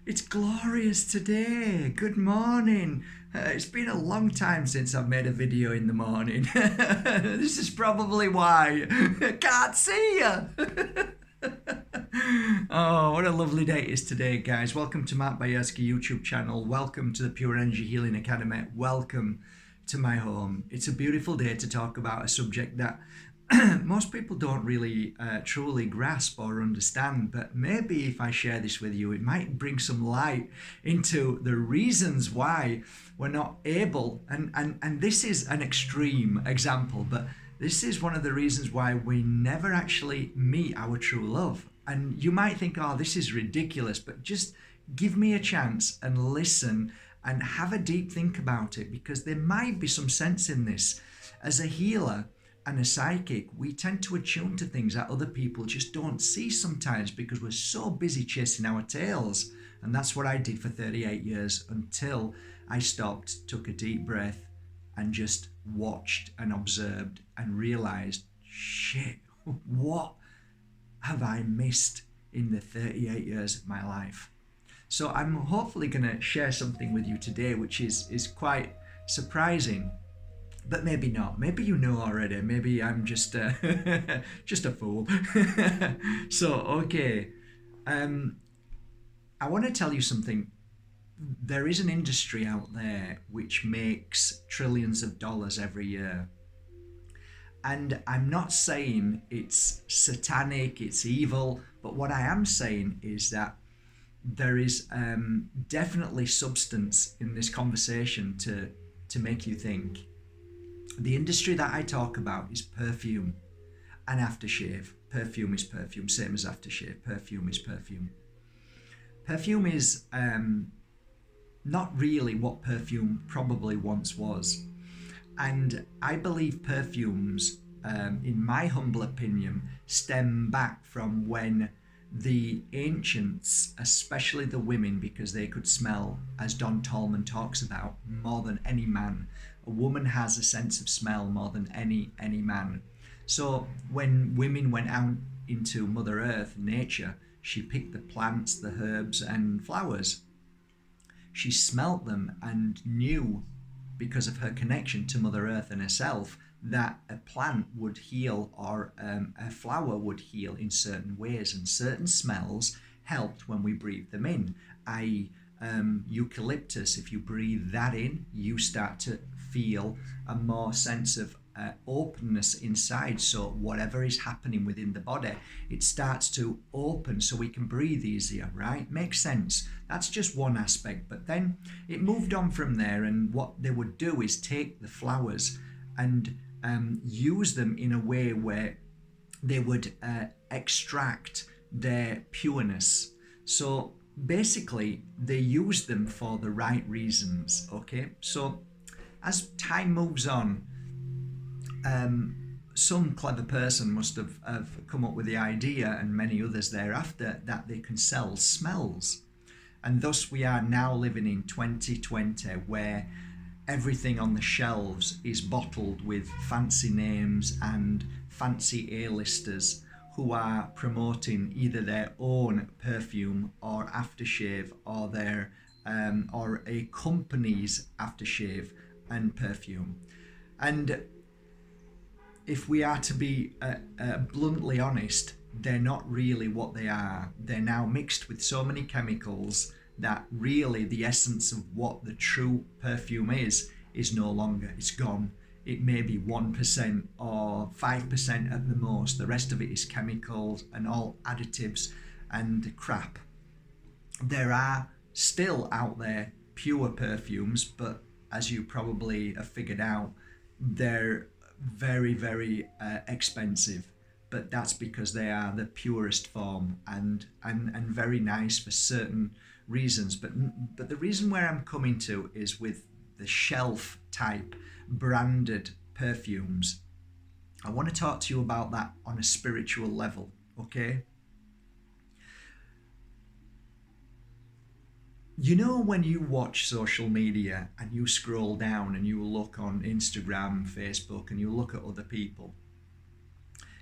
It's glorious today. Good morning. It's been a long time since I've made a video in the morning. This is probably why. Can't see you. Oh, what a lovely day it is today, guys. Welcome to Mark Bajerski YouTube channel. Welcome to the Pure Energy Healing Academy. Welcome to my home. It's a beautiful day to talk about a subject that most people don't really truly grasp or understand, but maybe if I share this with you, it might bring some light into the reasons why we're not able, and this is an extreme example, but this is one of the reasons why we never actually meet our true love. And you might think, oh, this is ridiculous, but just give me a chance and listen and have a deep think about it, because there might be some sense in this. As a healer and a psychic, we tend to attune to things that other people just don't see sometimes because we're so busy chasing our tails. And that's what I did for 38 years until I stopped, took a deep breath, and just watched and observed and realized, shit, what have I missed in the 38 years of my life? So I'm hopefully going to share something with you today which is quite surprising, but maybe not. Maybe you know already. Maybe I'm just just a fool. So okay, I want to tell you something. There is an industry out there which makes trillions of dollars every year. And I'm not saying it's satanic, it's evil, but what I am saying is that there is definitely substance in this conversation to make you think. The industry that I talk about is perfume and aftershave. Perfume is perfume, same as aftershave. Perfume is perfume. Perfume is not really what perfume probably once was. And I believe perfumes, in my humble opinion, stem back from when the ancients, especially the women, because they could smell, as Don Tallman talks about, more than any man. A woman has a sense of smell more than any man. So when women went out into Mother Earth, nature, she picked the plants, the herbs and flowers. She smelt them and knew, because of her connection to Mother Earth and herself, that a plant would heal or a flower would heal in certain ways, and certain smells helped when we breathed them in. Eucalyptus, if you breathe that in, you start to feel a more sense of openness inside. So whatever is happening within the body, it starts to open so we can breathe easier, right? Makes sense. That's just one aspect. But then it moved on from there, and what they would do is take the flowers and use them in a way where they would extract their pureness. So basically they use them for the right reasons. Okay, so as time moves on, some clever person must have come up with the idea, and many others thereafter, that they can sell smells. And thus we are now living in 2020, where everything on the shelves is bottled with fancy names and fancy A-listers who are promoting either their own perfume or aftershave, or their or a company's aftershave and perfume. And if we are to be bluntly honest, they're not really what they are. They're now mixed with so many chemicals that really the essence of what the true perfume is no longer. It's gone. It may be 1% or 5% at the most. The rest of it is chemicals and all additives and crap. There are still out there pure perfumes, but as you probably have figured out, they're very, very expensive. But that's because they are the purest form and very nice for certain reasons. But the reason where I'm coming to is with the shelf type branded perfumes. I want to talk to you about that on a spiritual level, okay? You know, when you watch social media and you scroll down and you look on Instagram, Facebook, and you look at other people,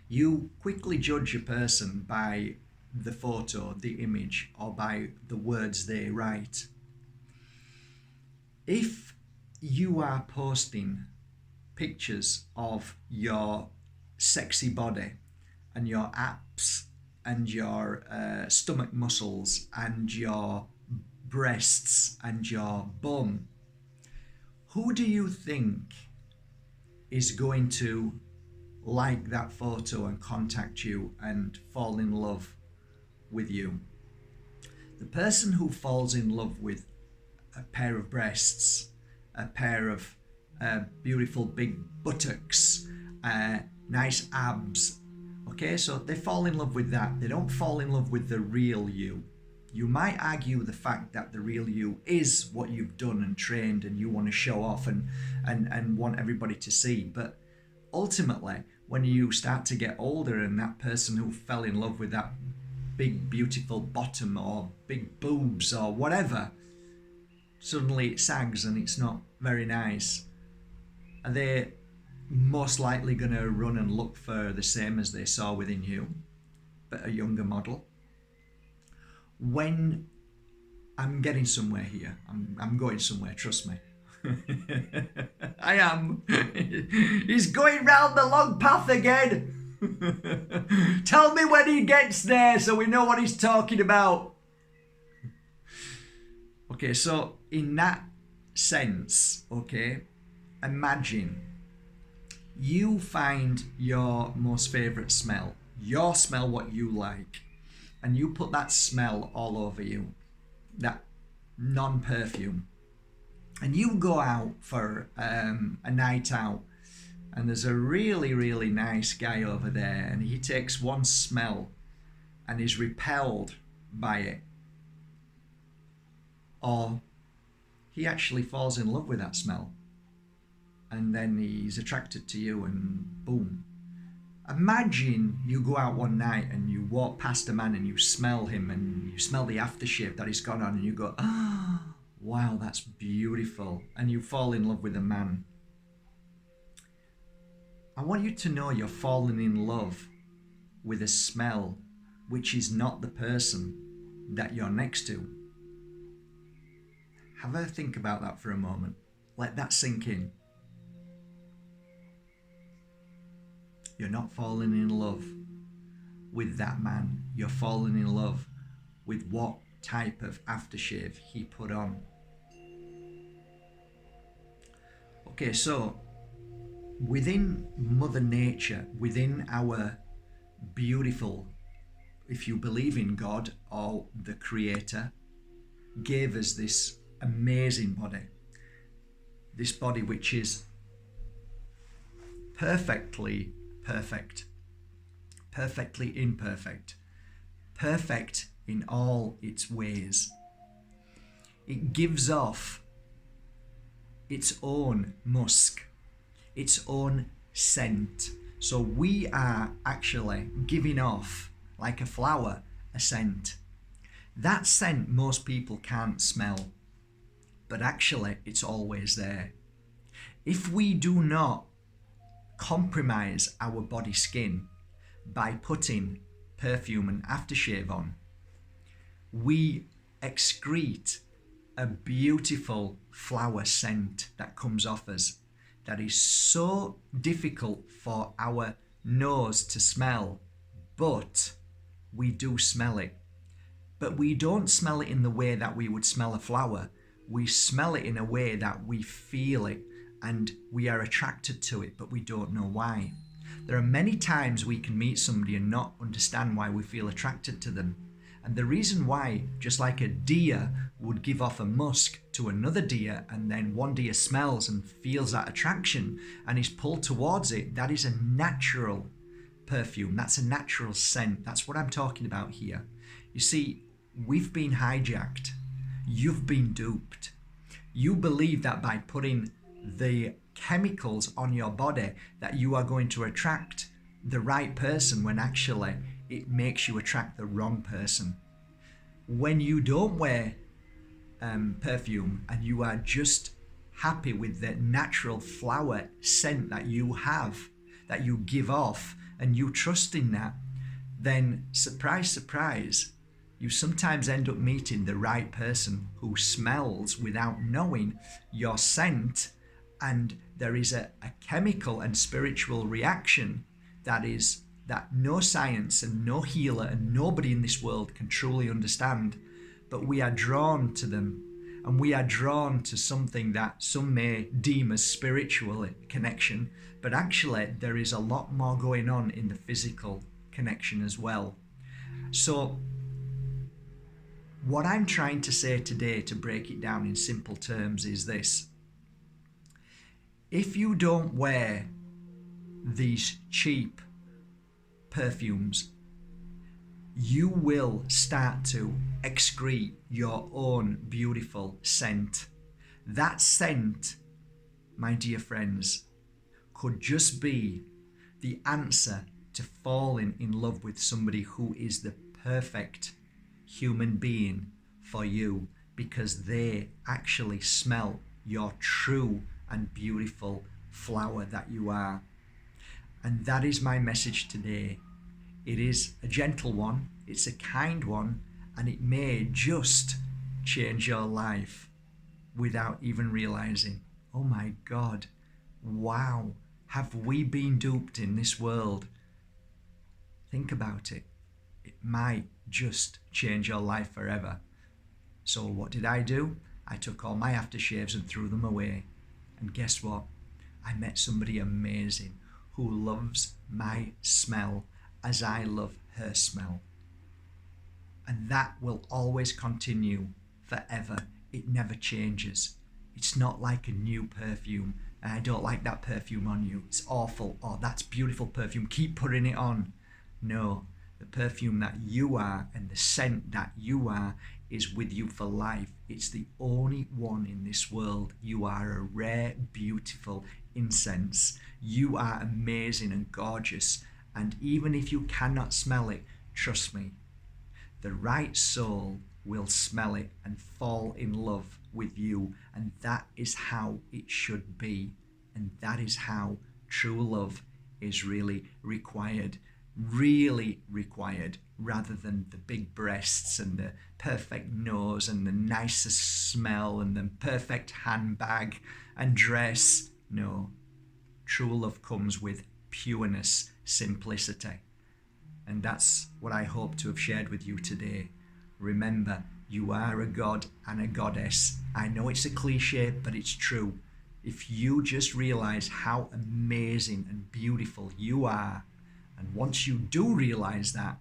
you quickly judge a person by the photo, the image, or by the words they write. If you are posting pictures of your sexy body and your abs and your stomach muscles and your breasts and your bum, who do you think is going to like that photo and contact you and fall in love with you? The person who falls in love with a pair of breasts, a pair of beautiful big buttocks, nice abs, okay, so they fall in love with that. They don't fall in love with the real you. You might argue the fact that the real you is what you've done and trained and you want to show off and want everybody to see, but ultimately when you start to get older and that person who fell in love with that big beautiful bottom or big boobs or whatever, suddenly it sags and it's not very nice, are they most likely going to run and look for the same as they saw within you, but a younger model? When I'm getting somewhere here, I'm going somewhere, trust me. I am. He's going round the long path again. Tell me when he gets there so we know what he's talking about. Okay, so in that sense, okay, imagine you find your most favourite smell, your smell, what you like, and you put that smell all over you, that non-perfume, and you go out for a night out, and there's a really, really nice guy over there, and he takes one smell and is repelled by it, or he actually falls in love with that smell, and then he's attracted to you, and boom. Imagine you go out one night and you walk past a man and you smell him and you smell the aftershave that he's got on and you go, oh, wow, that's beautiful, and you fall in love with a man. I want you to know you're falling in love with a smell which is not the person that you're next to. Have a think about that for a moment. Let that sink in. You're not falling in love with that man. You're falling in love with what type of aftershave he put on. Okay, so within Mother Nature, within our beautiful, if you believe in God or the Creator, gave us this amazing body. This body which is perfectly perfect, perfectly imperfect, perfect in all its ways. It gives off its own musk, its own scent. So we are actually giving off, like a flower, a scent. That scent most people can't smell, but actually it's always there. If we do not compromise our body skin by putting perfume and aftershave on, we excrete a beautiful flower scent that comes off us that is so difficult for our nose to smell, but we do smell it. But we don't smell it in the way that we would smell a flower. We smell it in a way that we feel it and we are attracted to it, but we don't know why. There are many times we can meet somebody and not understand why we feel attracted to them. And the reason why, just like a deer would give off a musk to another deer, and then one deer smells and feels that attraction and is pulled towards it, that is a natural perfume. That's a natural scent. That's what I'm talking about here. You see, we've been hijacked. You've been duped. You believe that by putting the chemicals on your body that you are going to attract the right person, when actually it makes you attract the wrong person. When you don't wear perfume and you are just happy with the natural flower scent that you have, that you give off, and you trust in that, then surprise, surprise, you sometimes end up meeting the right person who smells without knowing your scent, and there is a chemical and spiritual reaction that no science and no healer and nobody in this world can truly understand, but we are drawn to them, and we are drawn to something that some may deem as spiritual connection, but actually there is a lot more going on in the physical connection as well. So what I'm trying to say today, to break it down in simple terms, is this: if you don't wear these cheap perfumes, you will start to excrete your own beautiful scent. That scent, my dear friends, could just be the answer to falling in love with somebody who is the perfect human being for you, because they actually smell your true and beautiful flower that you are. And that is my message today. It is a gentle one, it's a kind one, and it may just change your life without even realizing. Oh my God, wow, have we been duped in this world? Think about it. It might just change your life forever. So what did I do? I took all my aftershaves and threw them away. And guess what? I met somebody amazing who loves my smell as I love her smell. And that will always continue forever. It never changes. It's not like a new perfume. And I don't like that perfume on you. It's awful. Oh, that's beautiful perfume. Keep putting it on. No, the perfume that you are and the scent that you are is with you for life. It's the only one in this world. You are a rare, beautiful incense. You are amazing and gorgeous. And even if you cannot smell it, trust me, the right soul will smell it and fall in love with you. And that is how it should be. And that is how true love is really required, rather than the big breasts and the perfect nose and the nicest smell and the perfect handbag and dress. No, true love comes with pureness, simplicity. And that's what I hope to have shared with you today. Remember, you are a god and a goddess. I know it's a cliche, but it's true. If you just realize how amazing and beautiful you are, and once you do realize that,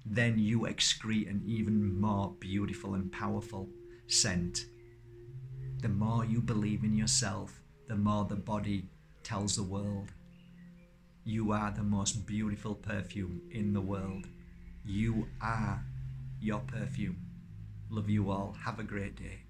then you excrete an even more beautiful and powerful scent. The more you believe in yourself, the more the body tells the world. You are the most beautiful perfume in the world. You are your perfume. Love you all. Have a great day.